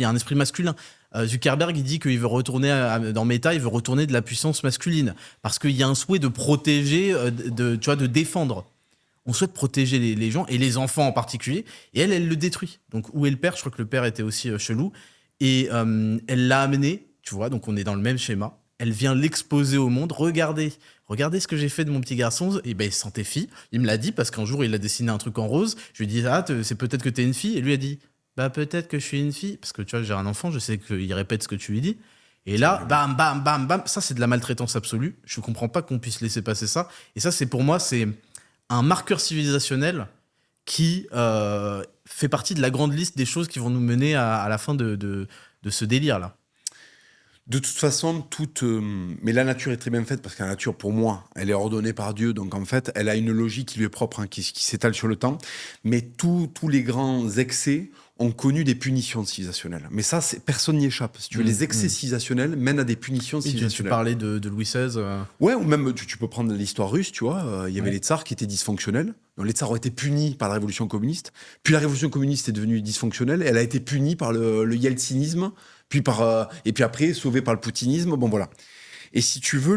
Il y a un esprit masculin. Zuckerberg, il dit qu'il veut retourner dans Meta, il veut retourner de la puissance masculine parce qu'il y a un souhait de protéger, tu vois, de défendre. On souhaite protéger les gens et les enfants en particulier. Et elle le détruit. Donc où est le père? Je crois que le père était aussi chelou. Et elle l'a amené, tu vois. Donc on est dans le même schéma. Elle vient l'exposer au monde. Regardez ce que j'ai fait de mon petit garçon. Et ben il se sentait fille. Il me l'a dit parce qu'un jour il a dessiné un truc en rose. Je lui ai dit c'est peut-être que t'es une fille. Et lui a dit bah peut-être que je suis une fille parce que tu vois j'ai un enfant. Je sais qu'il répète ce que tu lui dis. Et là bam bam bam bam. Ça c'est de la maltraitance absolue. Je comprends pas qu'on puisse laisser passer ça. Et ça c'est pour moi c'est un marqueur civilisationnel qui fait partie de la grande liste des choses qui vont nous mener à la fin de ce délire-là. De toute façon, mais la nature est très bien faite parce que la nature, pour moi, elle est ordonnée par Dieu. Donc, en fait, elle a une logique qui lui est propre, hein, qui s'étale sur le temps. Mais tous les grands excès ont connu des punitions civilisationnelles. Mais ça, personne n'y échappe. Si tu veux, les excès civilisationnels mènent à des punitions civilisationnelles. Tu parlais de Louis XVI. Ouais, ou même, tu peux prendre l'histoire russe, tu vois. Il y avait les tsars qui étaient dysfonctionnels. Donc, les tsars ont été punis par la révolution communiste. Puis la révolution communiste est devenue dysfonctionnelle. Elle a été punie par le yeltsinisme. Puis et puis après, sauvé par le poutinisme. Bon, voilà. Et si tu veux,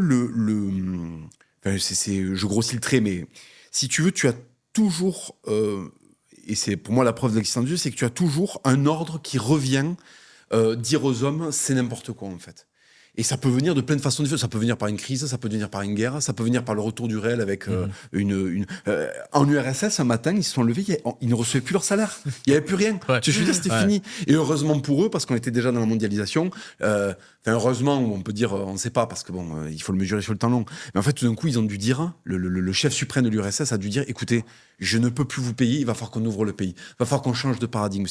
enfin, je grossis le trait, mais si tu veux, tu as toujours, et c'est pour moi la preuve de l'existence de Dieu, c'est que tu as toujours un ordre qui revient dire aux hommes, c'est n'importe quoi, en fait. Et ça peut venir de plein de façons différentes. Ça peut venir par une crise, ça peut venir par une guerre, ça peut venir par le retour du réel avec en URSS, un matin, ils se sont levés, ils ne recevaient plus leur salaire. Il n'y avait plus rien. Ouais. Je veux dire, c'était fini. Et heureusement pour eux, parce qu'on était déjà dans la mondialisation, heureusement, on peut dire, on ne sait pas, parce que bon, il faut le mesurer sur le temps long. Mais en fait, tout d'un coup, ils ont dû dire, le chef suprême de l'URSS a dû dire, écoutez, je ne peux plus vous payer, il va falloir qu'on ouvre le pays. Il va falloir qu'on change de paradigme.